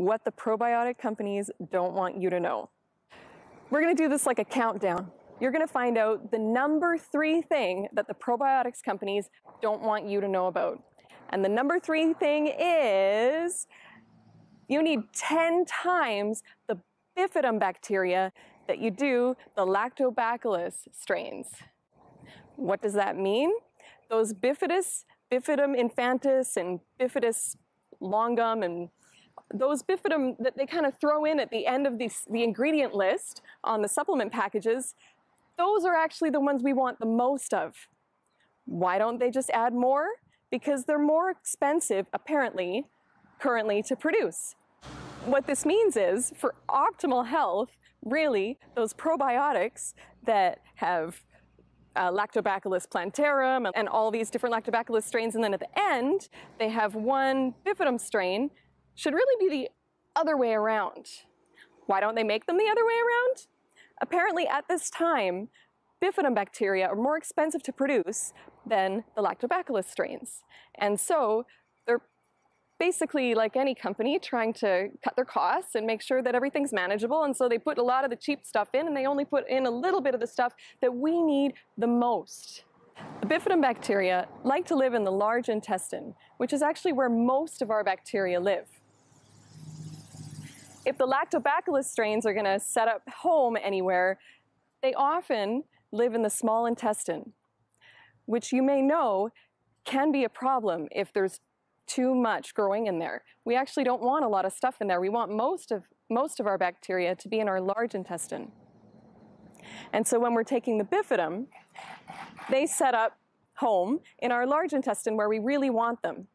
what the probiotic companies don't want you to know. We're going to do this like a countdown. You're going to find out the number 3 thing that the probiotics companies don't want you to know about. And the number 3 thing is you need 10 times the bifidum bacteria that you do the lactobacillus strains. What does that mean? Those bifidus, bifidum infantis and bifidus longum, and those bifidum that they kind of throw in at the end of the ingredient list on the supplement packages, those are actually the ones we want the most of. Why don't they just add more? Because they're more expensive, apparently, currently to produce. What this means is, for optimal health, really, those probiotics that have Lactobacillus plantarum and all these different Lactobacillus strains, and then at the end, they have one bifidum strain, should really be the other way around. Why don't they make them the other way around? Apparently, at this time, bifidum bacteria are more expensive to produce than the Lactobacillus strains. And so they're basically, like any company, trying to cut their costs and make sure that everything's manageable. And so they put a lot of the cheap stuff in, and they only put in a little bit of the stuff that we need the most. The bifidum bacteria like to live in the large intestine, which is actually where most of our bacteria live. If the Lactobacillus strains are going to set up home anywhere, they often live in the small intestine, which you may know can be a problem if there's too much growing in there. We actually don't want a lot of stuff in there. We want most of our bacteria to be in our large intestine. And so when we're taking the bifidum, they set up home in our large intestine where we really want them.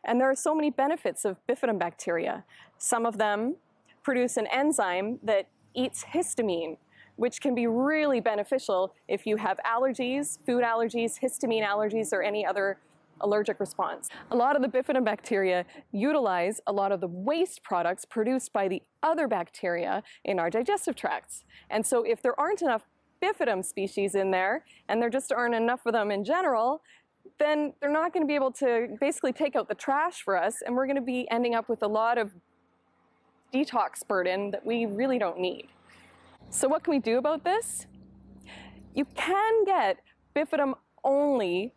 And there are so many benefits of bifidum bacteria. Some of them produce an enzyme that eats histamine, which can be really beneficial if you have allergies, food allergies, histamine allergies, or any other allergic response. A lot of the bifidum bacteria utilize a lot of the waste products produced by the other bacteria in our digestive tracts. And so if there aren't enough bifidum species in there, and there just aren't enough of them in general, then they're not going to be able to basically take out the trash for us, and we're going to be ending up with a lot of detox burden that we really don't need. So what can we do about this? You can get bifidum-only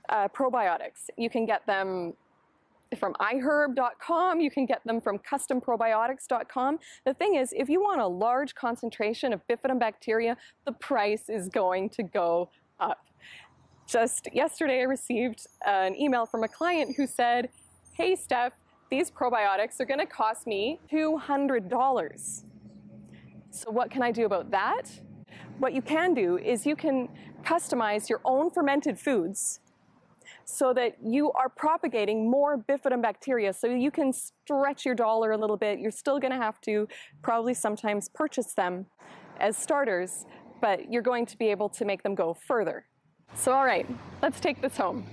probiotics. You can get them from iHerb.com, you can get them from customprobiotics.com. The thing is, if you want a large concentration of bifidum bacteria, the price is going to go up. Just yesterday I received an email from a client who said, "Hey Steph, these probiotics are going to cost me $200. So what can I do about that? What you can do is you can customize your own fermented foods so that you are propagating more bifidum bacteria, so you can stretch your dollar a little bit. You're still going to have to probably sometimes purchase them as starters, but you're going to be able to make them go further. So all right, let's take this home.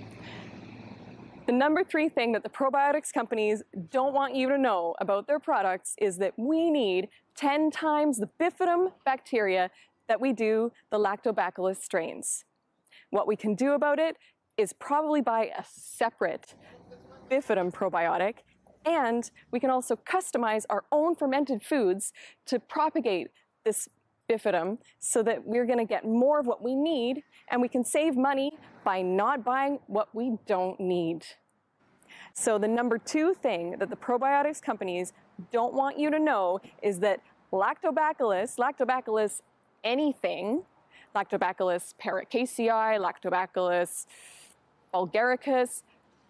The number 3 thing that the probiotics companies don't want you to know about their products is that we need 10 times the bifidum bacteria that we do the lactobacillus strains. What we can do about it is probably buy a separate bifidum probiotic, and we can also customize our own fermented foods to propagate this bifidum so that we're going to get more of what we need, and we can save money by not buying what we don't need. So the number 2 thing that the probiotics companies don't want you to know is that lactobacillus anything, Lactobacillus paracasei, Lactobacillus bulgaricus,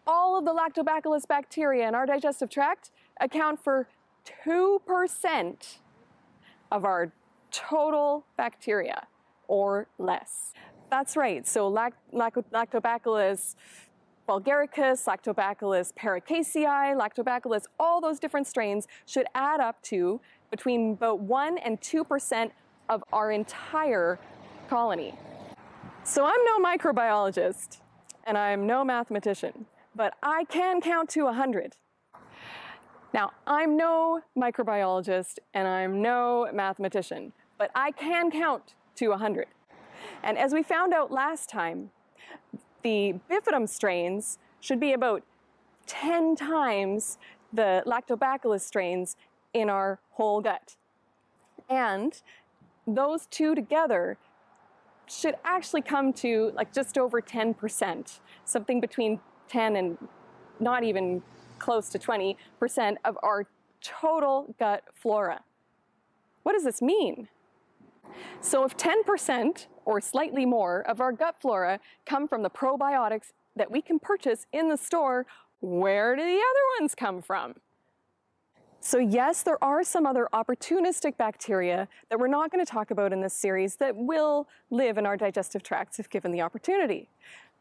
all of the lactobacillus bacteria in our digestive tract account for 2% of our total bacteria, or less. That's right, so Lactobacillus bulgaricus, Lactobacillus paracasei, Lactobacillus, all those different strains should add up to between about 1 and 2% of our entire colony. So I'm no microbiologist, and I'm no mathematician, but I can count to 100. Now, I'm no microbiologist, and I'm no mathematician, but I can count to 100. And as we found out last time, the bifidum strains should be about 10 times the lactobacillus strains in our whole gut. And those two together should actually come to like just over 10%, something between 10 and not even close to 20% of our total gut flora. What does this mean? So if 10% or slightly more of our gut flora come from the probiotics that we can purchase in the store, where do the other ones come from? So yes, there are some other opportunistic bacteria that we're not going to talk about in this series that will live in our digestive tracts if given the opportunity.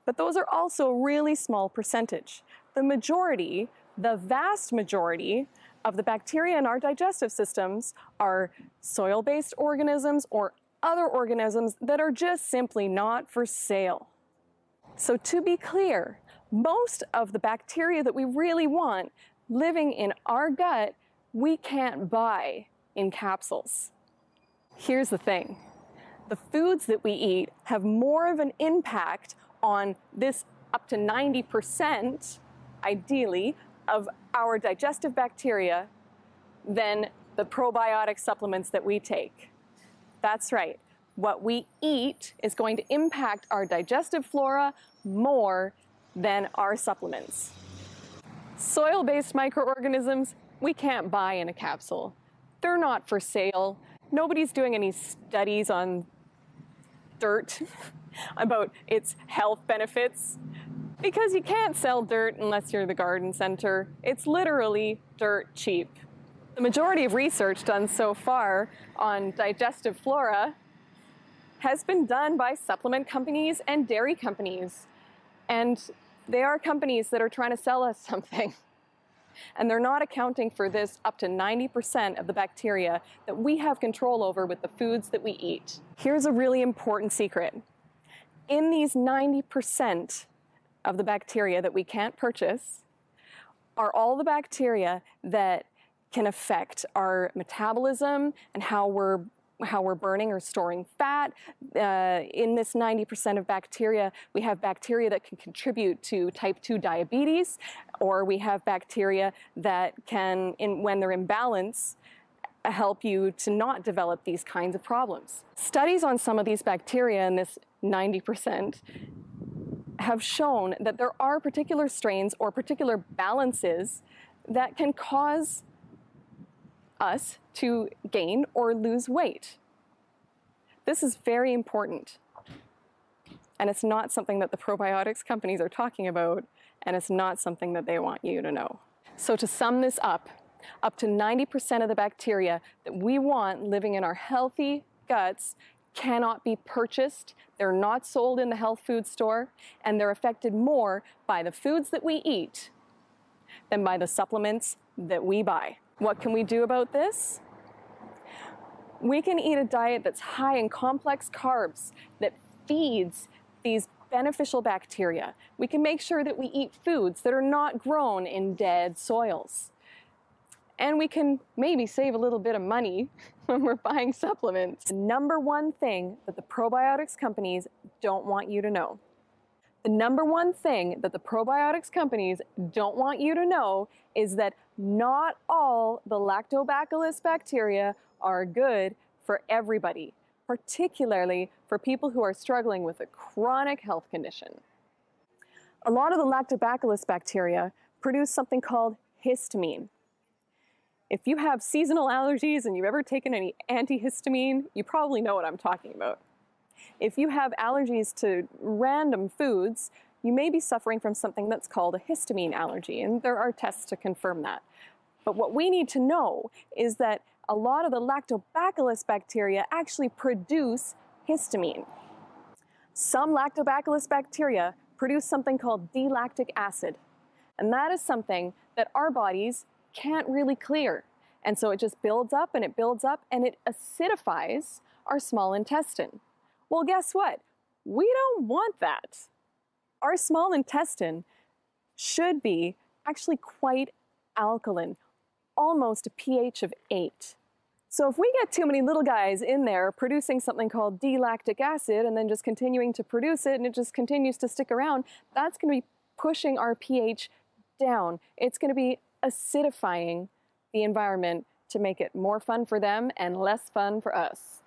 But those are also a really small percentage. The majority, the vast majority of the bacteria in our digestive systems are soil-based organisms or other organisms that are just simply not for sale. So to be clear, most of the bacteria that we really want living in our gut, we can't buy in capsules. Here's the thing. The foods that we eat have more of an impact on this up to 90%, ideally, of our digestive bacteria than the probiotic supplements that we take. That's right. What we eat is going to impact our digestive flora more than our supplements. Soil-based microorganisms, we can't buy in a capsule. They're not for sale. Nobody's doing any studies on dirt about its health benefits because you can't sell dirt unless you're the garden center. It's literally dirt cheap. The majority of research done so far on digestive flora has been done by supplement companies and dairy companies. And they are companies that are trying to sell us something. And they're not accounting for this up to 90% of the bacteria that we have control over with the foods that we eat. Here's a really important secret. In these 90% of the bacteria that we can't purchase are all the bacteria that can affect our metabolism and how we're burning or storing fat. In this 90% of bacteria, we have bacteria that can contribute to type 2 diabetes, or we have bacteria that can, when they're in balance, help you to not develop these kinds of problems. Studies on some of these bacteria in this 90% have shown that there are particular strains or particular balances that can cause us to gain or lose weight. This is very important. And it's not something that the probiotics companies are talking about, and it's not something that they want you to know. So to sum this up to 90% of the bacteria that we want living in our healthy guts cannot be purchased. They're not sold in the health food store, and they're affected more by the foods that we eat than by the supplements that we buy. What can we do about this? We can eat a diet that's high in complex carbs that feeds these beneficial bacteria. We can make sure that we eat foods that are not grown in dead soils. And we can maybe save a little bit of money when we're buying supplements. The number one thing that the probiotics companies don't want you to know. The number one thing that the probiotics companies don't want you to know is that not all the lactobacillus bacteria are good for everybody, particularly for people who are struggling with a chronic health condition. A lot of the lactobacillus bacteria produce something called histamine. If you have seasonal allergies and you've ever taken any antihistamine, you probably know what I'm talking about. If you have allergies to random foods, you may be suffering from something that's called a histamine allergy, and there are tests to confirm that. But what we need to know is that a lot of the lactobacillus bacteria actually produce histamine. Some lactobacillus bacteria produce something called D-lactic acid, and that is something that our bodies can't really clear. And so it just builds up and it builds up and it acidifies our small intestine. Well, guess what? We don't want that. Our small intestine should be actually quite alkaline, almost a pH of 8. So if we get too many little guys in there producing something called D-lactic acid and then just continuing to produce it and it just continues to stick around, that's going to be pushing our pH down. It's going to be acidifying the environment to make it more fun for them and less fun for us.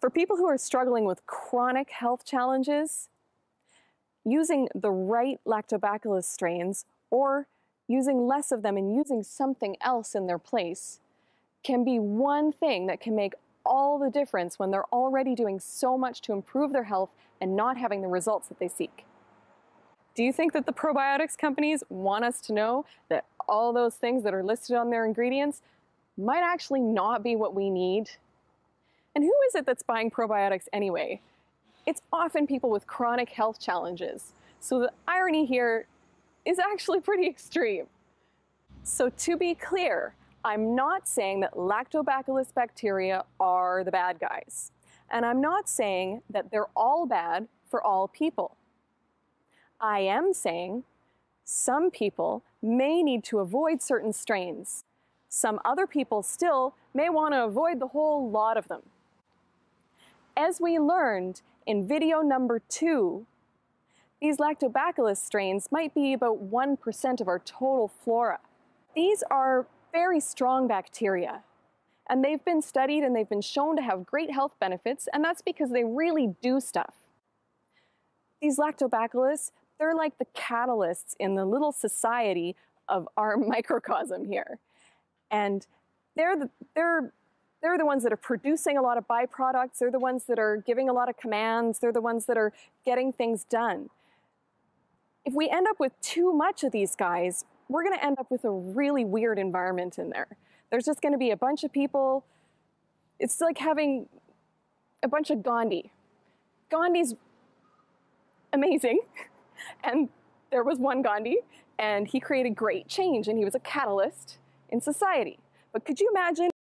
For people who are struggling with chronic health challenges, using the right lactobacillus strains or using less of them and using something else in their place can be one thing that can make all the difference when they're already doing so much to improve their health and not having the results that they seek. Do you think that the probiotics companies want us to know that all those things that are listed on their ingredients might actually not be what we need? And who is it that's buying probiotics anyway? It's often people with chronic health challenges. So the irony here is actually pretty extreme. So to be clear, I'm not saying that lactobacillus bacteria are the bad guys. And I'm not saying that they're all bad for all people. I am saying some people may need to avoid certain strains. Some other people still may want to avoid the whole lot of them. As we learned in video number 2, these lactobacillus strains might be about 1% of our total flora. These are very strong bacteria, and they've been studied and they've been shown to have great health benefits, and that's because they really do stuff. These lactobacillus, they're like the catalysts in the little society of our microcosm here. And they're the ones that are producing a lot of byproducts, they're the ones that are giving a lot of commands, they're the ones that are getting things done. If we end up with too much of these guys, we're going to end up with a really weird environment in there. There's just going to be a bunch of people. It's like having a bunch of Gandhi. Gandhi's amazing, and there was one Gandhi, and he created great change, and he was a catalyst in society. But could you imagine